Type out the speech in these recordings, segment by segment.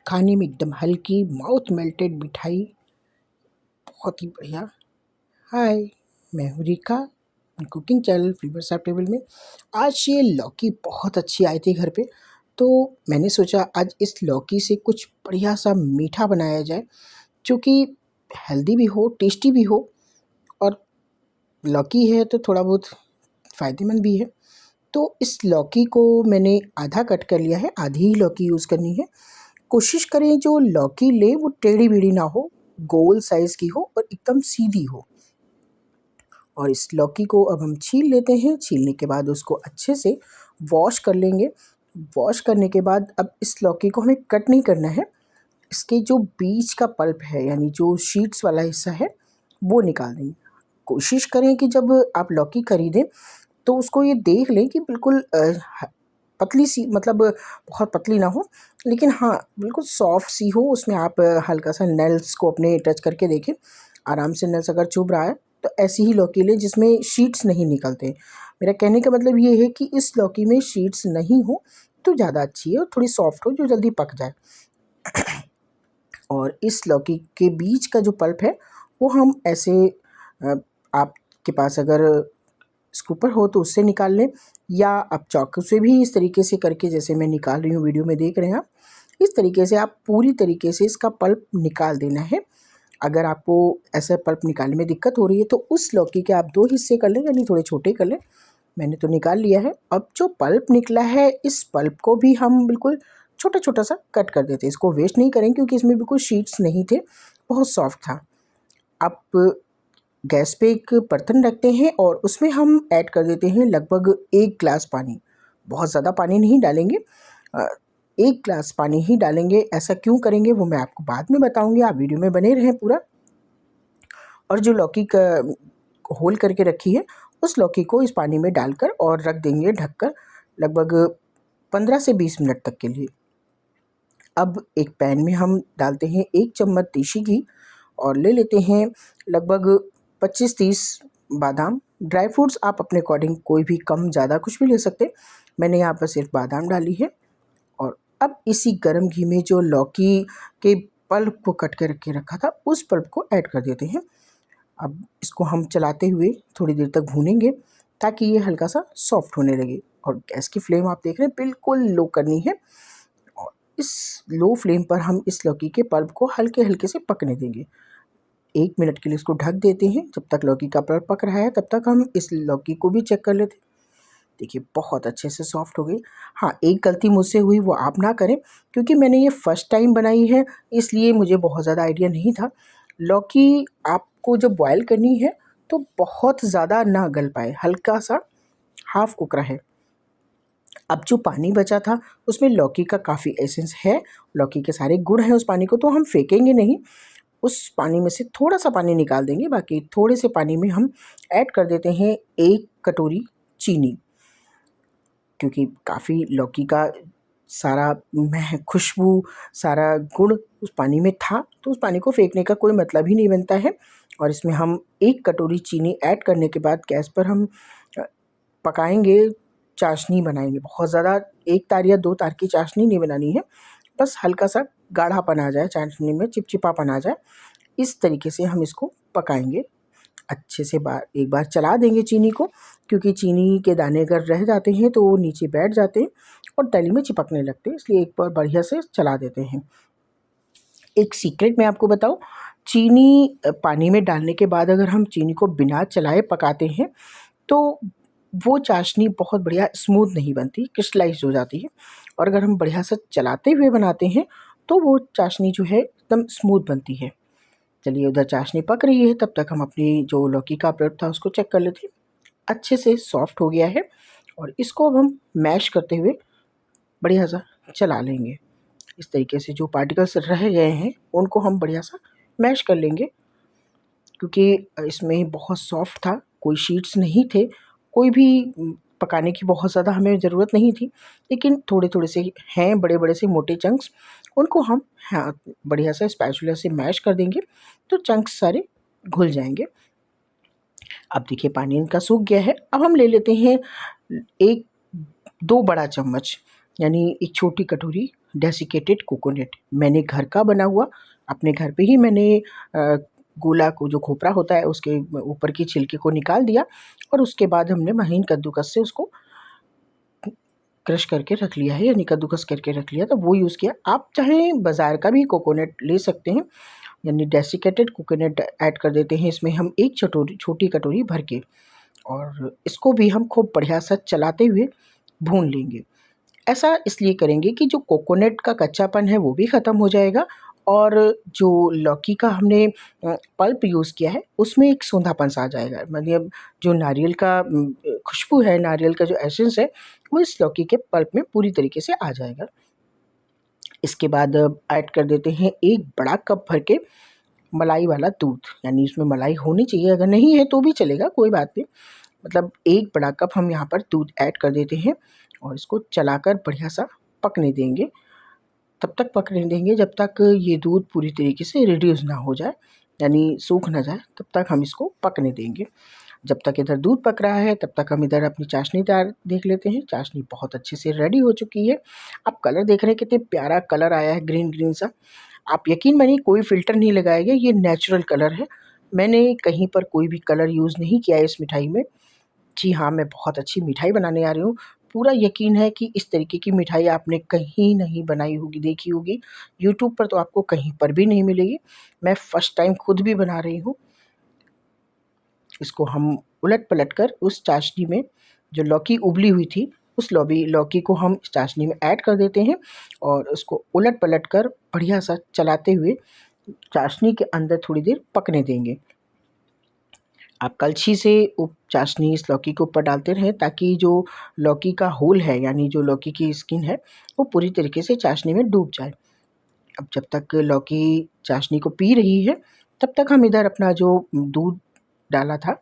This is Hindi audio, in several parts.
खाने में एकदम हल्की माउथ मेल्टेड मिठाई, बहुत ही बढ़िया। हाय, मैं हूँ रेखा, कुकिंग चैनल फ्लेवर साहब टेबल में। आज ये लौकी बहुत अच्छी आई थी घर पे, तो मैंने सोचा आज इस लौकी से कुछ बढ़िया सा मीठा बनाया जाए जो कि हेल्दी भी हो, टेस्टी भी हो, और लौकी है तो थोड़ा बहुत फ़ायदेमंद भी है। तो इस लौकी को मैंने आधा कट कर लिया है, आधी ही लौकी यूज़ करनी है। कोशिश करें जो लौकी ले वो टेढ़ी-मेढ़ी ना हो, गोल साइज़ की हो और एकदम सीधी हो। और इस लौकी को अब हम छील लेते हैं। छीलने के बाद उसको अच्छे से वॉश कर लेंगे। वॉश करने के बाद अब इस लौकी को हमें कट नहीं करना है। इसके जो बीच का पल्प है, यानी जो शीट्स वाला हिस्सा है, वो निकाल देंगे। कोशिश करें कि जब आप लौकी खरीदें तो उसको ये देख लें कि बिल्कुल पतली सी, मतलब बहुत पतली ना हो, लेकिन हाँ बिल्कुल सॉफ्ट सी हो। उसमें आप हल्का सा नेल्स को अपने टच करके देखें, आराम से नेल्स अगर चुभ रहा है तो ऐसी ही लौकी लें जिसमें शीट्स नहीं निकलते। मेरा कहने का मतलब ये है कि इस लौकी में शीट्स नहीं हो तो ज़्यादा अच्छी है, और थोड़ी सॉफ्ट हो जो जल्दी पक जाए। और इस लौकी के बीच का जो पल्प है वो हम ऐसे आपके पास अगर स्कूपर हो तो उससे निकाल लें, या आप चाकू से भी इस तरीके से करके, जैसे मैं निकाल रही हूँ वीडियो में देख रहे हैं आप, इस तरीके से आप पूरी तरीके से इसका पल्प निकाल देना है। अगर आपको ऐसा पल्प निकालने में दिक्कत हो रही है तो उस लौकी के आप 2 हिस्से कर लें, यानी थोड़े छोटे कर लें। मैंने तो निकाल लिया है। अब जो पल्प निकला है, इस पल्प को भी हम बिल्कुल छोटा-छोटा सा कट कर देते हैं। इसको वेस्ट नहीं करेंगे क्योंकि इसमें बिल्कुल शीट्स नहीं थे, बहुत सॉफ्ट था। आप गैस पे एक बर्तन रखते हैं और उसमें हम ऐड कर देते हैं लगभग 1 ग्लास पानी। बहुत ज़्यादा पानी नहीं डालेंगे, 1 ग्लास पानी ही डालेंगे। ऐसा क्यों करेंगे वो मैं आपको बाद में बताऊँगी, आप वीडियो में बने रहें पूरा। और जो लौकी का होल करके रखी है, उस लौकी को इस पानी में डालकर और रख देंगे ढककर लगभग 15 से 20 मिनट तक के लिए। अब एक पैन में हम डालते हैं 1 चम्मच देशी घी और ले लेते हैं लगभग 25-30 बादाम। ड्राई फ्रूट्स आप अपने अकॉर्डिंग कोई भी कम ज़्यादा कुछ भी ले सकते हैं। मैंने यहाँ पर सिर्फ बादाम डाली है। और अब इसी गरम घी में जो लौकी के पल्प को कट के रखा था, उस पल्प को ऐड कर देते हैं। अब इसको हम चलाते हुए थोड़ी देर तक भूनेंगे ताकि ये हल्का सा सॉफ्ट होने लगे। और गैस की फ्लेम आप देख रहे हैं बिल्कुल लो करनी है, और इस लो फ्लेम पर हम इस लौकी के पल्प को हल्के-हल्के से पकने देंगे। 1 मिनट के लिए इसको ढक देते हैं। जब तक लौकी का पल्प पक रहा है तब तक हम इस लौकी को भी चेक कर लेते हैं। देखिए बहुत अच्छे से सॉफ्ट हो गई। हाँ, एक गलती मुझसे हुई वो आप ना करें, क्योंकि मैंने ये फर्स्ट टाइम बनाई है इसलिए मुझे बहुत ज़्यादा आइडिया नहीं था। लौकी आपको जब बॉयल करनी है तो बहुत ज़्यादा ना गल पाए, हल्का सा हाफ़ कुक रहे। अब जो पानी बचा था उसमें लौकी का काफ़ी एसेंस है, लौकी के सारे गुण हैं उस पानी को, तो हम फेंकेंगे नहीं। उस पानी में से थोड़ा-सा पानी निकाल देंगे, बाकी थोड़े से पानी में हम ऐड कर देते हैं 1 कटोरी चीनी। क्योंकि काफ़ी लौकी का सारा खुशबू, सारा गुण उस पानी में था, तो उस पानी को फेंकने का कोई मतलब ही नहीं बनता है। और इसमें हम 1 कटोरी चीनी ऐड करने के बाद गैस पर हम पकाएँगे, चाशनी बनाएँगे। बहुत ज़्यादा 1 तार या 2 तार की चाशनी नहीं बनानी है, बस हल्का-सा गाढ़ापन आ जाए, चाशनी में चिपचिपापन आ जाए, इस तरीके से हम इसको पकाएँगे। अच्छे से एक बार चला देंगे चीनी को, क्योंकि चीनी के दाने अगर रह जाते हैं तो वो नीचे बैठ जाते हैं और तली में चिपकने लगते हैं, इसलिए एक बार बढ़िया से चला देते हैं। एक सीक्रेट मैं आपको बताऊँ, चीनी पानी में डालने के बाद अगर हम चीनी को बिना चलाए पकाते हैं तो वो चाशनी बहुत बढ़िया स्मूथ नहीं बनती, क्रिस्टलाइज़ हो जाती है। और अगर हम बढ़िया से चलाते हुए बनाते हैं तो वो चाशनी जो है एकदम स्मूथ बनती है। चलिए उधर चाशनी पक रही है, तब तक हम अपनी जो लौकी का पल्प था उसको चेक कर लेते हैं। अच्छे से सॉफ्ट हो गया है और इसको अब हम मैश करते हुए बढ़िया सा चला लेंगे। इस तरीके से जो पार्टिकल्स रह गए हैं उनको हम बढ़िया सा मैश कर लेंगे, क्योंकि इसमें बहुत सॉफ्ट था, कोई शीट्स नहीं थे, कोई भी पकाने की बहुत ज़्यादा हमें ज़रूरत नहीं थी, लेकिन थोड़े-थोड़े से हैं बड़े-बड़े से मोटे चंक्स, उनको हम हाँ बढ़िया से स्पैचुला से मैश कर देंगे तो चंक्स सारे घुल जाएँगे। अब देखिए पानी इनका सूख गया है। अब हम ले लेते हैं 1-2 बड़ा चम्मच, यानी एक छोटी कटोरी डेसिकेटेड कोकोनट। मैंने घर का बना हुआ, अपने घर पे ही मैंने गोला को, जो खोपरा होता है उसके ऊपर की छिलके को निकाल दिया और उसके बाद हमने महीन कद्दूकस से उसको क्रश करके रख लिया है, यानी कद्दूकस करके रख लिया, तो वो यूज़ किया। आप चाहें बाज़ार का भी कोकोनट ले सकते हैं, यानी डेसिकेटेड कोकोनट ऐड कर देते हैं इसमें हम एक छोटी कटोरी भर के, और इसको भी हम खूब बढ़िया सा चलाते हुए भून लेंगे। ऐसा इसलिए करेंगे कि जो कोकोनट का कच्चापन है वो भी ख़त्म हो जाएगा, और जो लौकी का हमने पल्प यूज़ किया है उसमें एक सोंधापन सा आ जाएगा। मतलब जो नारियल का खुशबू है, नारियल का जो एसेंस है, वो इस लौकी के पल्प में पूरी तरीके से आ जाएगा। इसके बाद ऐड कर देते हैं 1 बड़ा कप भर के मलाई वाला दूध, यानी इसमें मलाई होनी चाहिए, अगर नहीं है तो भी चलेगा, कोई बात नहीं। मतलब 1 बड़ा कप हम यहाँ पर दूध ऐड कर देते हैं और इसको चलाकर बढ़िया सा पकने देंगे। तब तक पकने देंगे जब तक ये दूध पूरी तरीके से रिड्यूस ना हो जाए, यानी सूख ना जाए, तब तक हम इसको पकने देंगे। जब तक इधर दूध पक रहा है तब तक हम इधर अपनी चाशनी तैयार देख लेते हैं। चाशनी बहुत अच्छे से रेडी हो चुकी है। आप कलर देख रहे हैं, कितने प्यारा कलर आया है, ग्रीन ग्रीन सा। आप यकीन मानिए कोई फ़िल्टर नहीं लगाया गया, ये नेचुरल कलर है। मैंने कहीं पर कोई भी कलर यूज़ नहीं किया है इस मिठाई में। जी हाँ, मैं बहुत अच्छी मिठाई बनाने आ रही हूँ। पूरा यकीन है कि इस तरीके की मिठाई आपने कहीं नहीं बनाई होगी, देखी होगी। यूट्यूब पर तो आपको कहीं पर भी नहीं मिलेगी। मैं फ़र्स्ट टाइम खुद भी बना रही हूँ। इसको हम उलट-पलट कर उस चाशनी में, जो लौकी उबली हुई थी, उस लौकी को हम इस चाशनी में ऐड कर देते हैं और उसको उलट-पलट कर बढ़िया सा चलाते हुए चाशनी के अंदर थोड़ी देर पकने देंगे। आप कलछी से चाशनी इस लौकी के ऊपर डालते रहें ताकि जो लौकी का होल है, यानी जो लौकी की स्किन है, वो पूरी तरीके से चाशनी में डूब जाए। अब जब तक लौकी चाशनी को पी रही है, तब तक हम इधर अपना जो दूध डाला था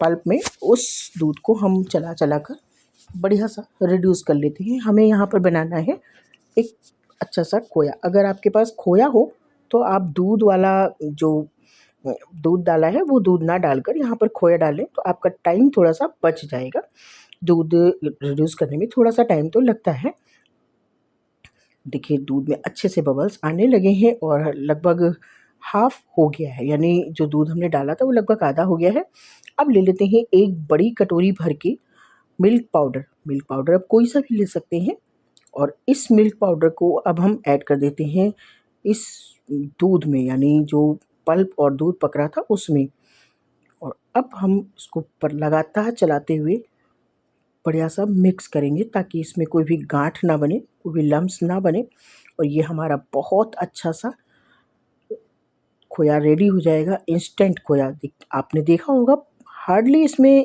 पल्प में, उस दूध को हम चला कर बढ़िया सा रिड्यूस कर लेते हैं। हमें यहाँ पर बनाना है एक अच्छा सा खोया। अगर आपके पास खोया हो तो आप दूध वाला जो दूध डाला है वो दूध ना डालकर यहाँ पर खोया डालें, तो आपका टाइम थोड़ा-सा बच जाएगा। दूध रिड्यूस करने में थोड़ा-सा टाइम तो लगता है। देखिए दूध में अच्छे से बबल्स आने लगे हैं और लगभग हाफ़ हो गया है, यानी जो दूध हमने डाला था वो लगभग आधा हो गया है। अब ले लेते हैं एक बड़ी कटोरी भर के मिल्क पाउडर। मिल्क पाउडर आप कोई सा भी ले सकते हैं, और इस मिल्क पाउडर को अब हम ऐड कर देते हैं इस दूध में, यानी जो पल्प और दूध पक रहा था उसमें। और अब हम इसको लगातार चलाते हुए बढ़िया सा मिक्स करेंगे ताकि इसमें कोई भी गांठ ना बने, कोई भी लम्स ना बने, और ये हमारा बहुत अच्छा सा खोया रेडी हो जाएगा। इंस्टेंट खोया आपने देखा होगा, हार्डली इसमें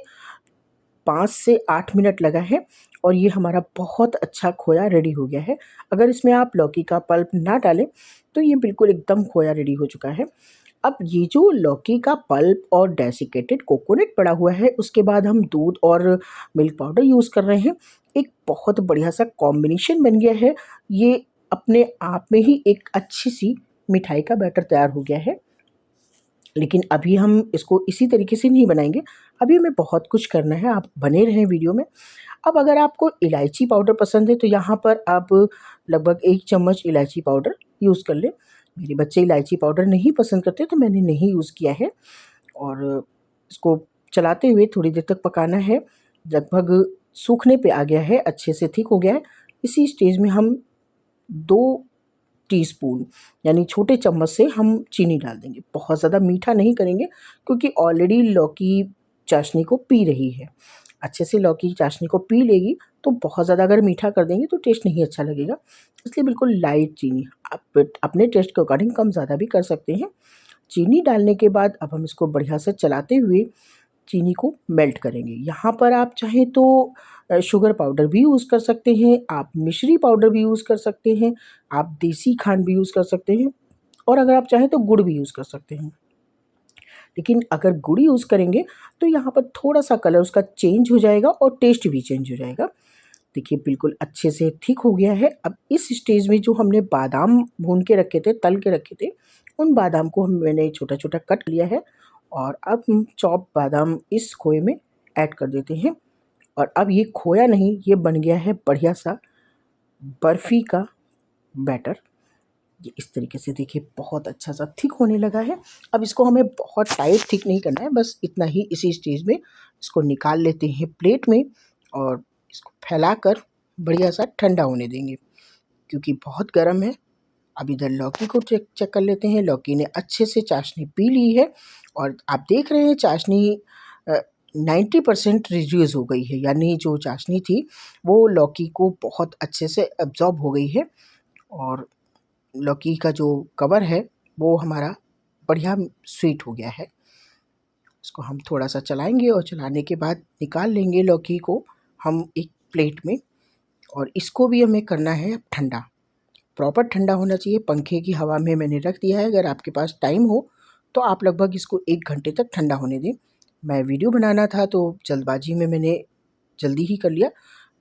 5 से 8 मिनट लगा है और ये हमारा बहुत अच्छा खोया रेडी हो गया है। अगर इसमें आप लौकी का पल्प ना डालें तो ये बिल्कुल एकदम खोया रेडी हो चुका है। अब ये जो लौकी का पल्प और डेसिकेटेड कोकोनट पड़ा हुआ है, उसके बाद हम दूध और मिल्क पाउडर यूज़ कर रहे हैं। एक बहुत बढ़िया सा कॉम्बिनेशन बन गया है। ये अपने आप में ही एक अच्छी-सी मिठाई का बैटर तैयार हो गया है। लेकिन अभी हम इसको इसी तरीके से नहीं बनाएँगे, अभी हमें बहुत कुछ करना है, आप बने रहें वीडियो में। अब अगर आपको इलायची पाउडर पसंद है तो यहाँ पर आप लगभग 1 चम्मच इलायची पाउडर यूज़ कर लें। मेरे बच्चे इलायची पाउडर नहीं पसंद करते तो मैंने नहीं यूज़ किया है, और इसको चलाते हुए थोड़ी देर तक पकाना है। लगभग सूखने पे आ गया है, अच्छे से थिक हो गया है। इसी स्टेज में हम 2 टीस्पून, यानी छोटे चम्मच से हम चीनी डाल देंगे। बहुत ज़्यादा मीठा नहीं करेंगे क्योंकि ऑलरेडी लौकी चाशनी को पी रही है। अच्छे से लौकी चाशनी को पी लेगी तो बहुत ज़्यादा अगर मीठा कर देंगे तो टेस्ट नहीं अच्छा लगेगा। इसलिए बिल्कुल लाइट चीनी, आप अपने टेस्ट के अकॉर्डिंग कम ज़्यादा भी कर सकते हैं। चीनी डालने के बाद अब हम इसको बढ़िया से चलाते हुए चीनी को मेल्ट करेंगे। यहाँ पर आप चाहें तो शुगर पाउडर भी यूज़ कर सकते हैं, आप मिश्री पाउडर भी यूज़ कर सकते हैं, आप देसी खांड भी यूज़ कर सकते हैं, और अगर आप चाहें तो गुड़ भी यूज़ कर सकते हैं। लेकिन अगर गुड़ यूज़ करेंगे तो यहाँ पर थोड़ा-सा कलर उसका चेंज हो जाएगा और टेस्ट भी चेंज हो जाएगा। देखिए बिल्कुल अच्छे से थिक हो गया है। अब इस स्टेज में जो हमने बादाम भून के रखे थे, तल के रखे थे, उन बादाम को मैंने छोटा-छोटा कट लिया है और अब हम चॉप बादाम इस खोए में ऐड कर देते हैं। और अब ये खोया नहीं, ये बन गया है बढ़िया सा बर्फ़ी का बैटर। ये इस तरीके से देखिए बहुत अच्छा सा थिक होने लगा है। अब इसको हमें बहुत टाइट थिक नहीं करना है, बस इतना ही। इसी स्टेज में इसको निकाल लेते हैं प्लेट में और इसको फैलाकर बढ़िया सा ठंडा होने देंगे, क्योंकि बहुत गर्म है। अब इधर लौकी को चेक कर लेते हैं। लौकी ने अच्छे से चाशनी पी ली है और आप देख रहे हैं चाशनी 90% रिड्यूस हो गई है, यानी जो चाशनी थी वो लौकी को बहुत अच्छे से एब्जॉर्ब हो गई है और लौकी का जो कवर है वो हमारा बढ़िया स्वीट हो गया है। इसको हम थोड़ा सा चलाएंगे और चलाने के बाद निकाल लेंगे लौकी को हम एक प्लेट में। और इसको भी हमें करना है अब ठंडा, प्रॉपर ठंडा होना चाहिए। पंखे की हवा में मैंने रख दिया है। अगर आपके पास टाइम हो तो आप लगभग इसको 1 घंटे तक ठंडा होने दें। मैं वीडियो बनाना था तो जल्दबाजी में मैंने जल्दी ही कर लिया।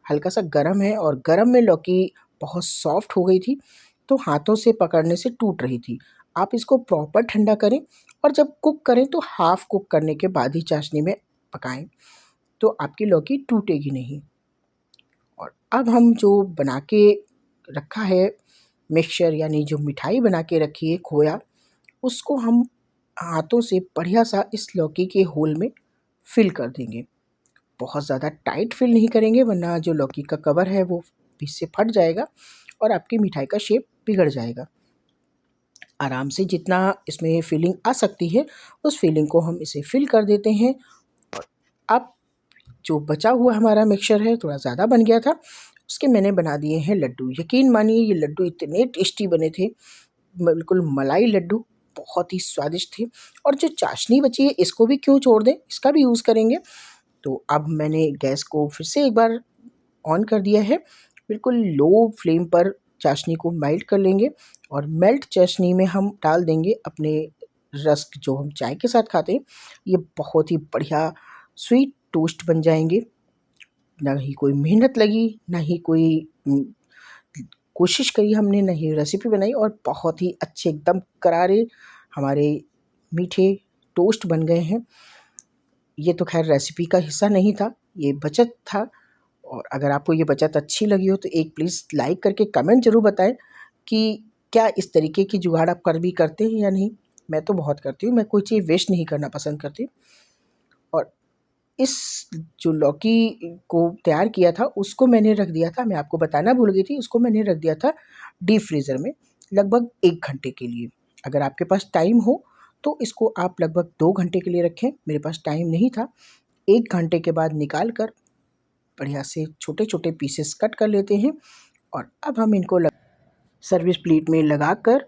हल्का सा गर्म है और गर्म में लौकी बहुत सॉफ्ट हो गई थी, तो हाथों से पकड़ने से टूट रही थी। आप इसको प्रॉपर ठंडा करें और जब कुक करें तो हाफ़ कुक करने के बाद ही चाशनी में पकाएं, तो आपकी लौकी टूटेगी नहीं। और अब हम जो बना के रखा है मिक्सचर, यानी जो मिठाई बना के रखी है खोया, उसको हम हाथों से बढ़िया सा इस लौकी के होल में फिल कर देंगे। बहुत ज़्यादा टाइट फिल नहीं करेंगे, वरना जो लौकी का कवर है वो बीच से फट जाएगा और आपकी मिठाई का शेप बिगड़ जाएगा। आराम से जितना इसमें फिलिंग आ सकती है उस फिलिंग को हम इसे फिल कर देते हैं। और अब जो बचा हुआ हमारा मिक्सचर है, थोड़ा ज़्यादा बन गया था, उसके मैंने बना दिए हैं लड्डू। यकीन मानिए ये लड्डू इतने टेस्टी बने थे, बिल्कुल मलाई लड्डू, बहुत ही स्वादिष्ट थे। और जो चाशनी बची है इसको भी क्यों छोड़ दें, इसका भी यूज़ करेंगे। तो अब मैंने गैस को फिर से एक बार ऑन कर दिया है। बिल्कुल लो फ्लेम पर चाशनी को मेल्ट कर लेंगे और मेल्ट चाशनी में हम डाल देंगे अपने रस्क जो हम चाय के साथ खाते हैं। ये बहुत ही बढ़िया स्वीट टोस्ट बन जाएंगे। ना ही कोई मेहनत लगी, ना ही कोई कोशिश करी हमने, ना ही रेसिपी बनाई, और बहुत ही अच्छे एकदम करारे हमारे मीठे टोस्ट बन गए हैं। ये तो खैर रेसिपी का हिस्सा नहीं था, ये बचत था। और अगर आपको ये बचत अच्छी लगी हो तो एक प्लीज़ लाइक करके कमेंट ज़रूर बताएं कि क्या इस तरीके की जुगाड़ आप कर भी करते हैं या नहीं। मैं तो बहुत करती हूँ, मैं कोई चीज़ वेस्ट नहीं करना पसंद करती। और इस जो लौकी को तैयार किया था उसको मैंने रख दिया था, मैं आपको बताना भूल गई थी, उसको मैंने रख दिया था डीप फ्रीज़र में लगभग 1 घंटे के लिए। अगर आपके पास टाइम हो तो इसको आप लगभग 2 घंटे के लिए रखें। मेरे पास टाइम नहीं था। 1 घंटे के बाद निकाल कर बढ़िया से छोटे-छोटे पीसेस कट कर लेते हैं और अब हम इनको सर्विस प्लेट में लगाकर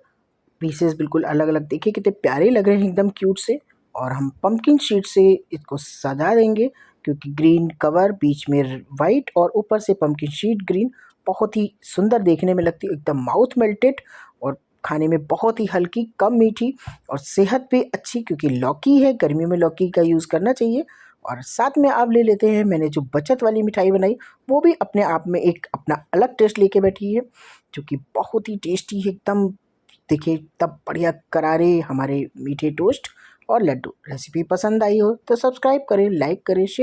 पीसेस बिल्कुल अलग-अलग, देखिए कितने प्यारे लग रहे हैं, एकदम क्यूट से। और हम पंपकिन शीट से इसको सजा देंगे, क्योंकि ग्रीन कवर, बीच में वाइट और ऊपर से पंपकिन शीट ग्रीन, बहुत ही सुंदर देखने में लगती है, एकदम माउथ मेल्टेड और खाने में बहुत ही हल्की, कम मीठी और सेहत भी अच्छी, क्योंकि लौकी है, गर्मियों में लौकी का यूज़ करना चाहिए। और साथ में आप ले लेते हैं, मैंने जो बचत वाली मिठाई बनाई वो भी अपने आप में एक अपना अलग टेस्ट लेके बैठी है, जो कि बहुत ही टेस्टी है एकदम। देखिए तब बढ़िया करारे हमारे मीठे टोस्ट और लड्डू। रेसिपी पसंद आई हो तो सब्सक्राइब करें, लाइक करें, शेयर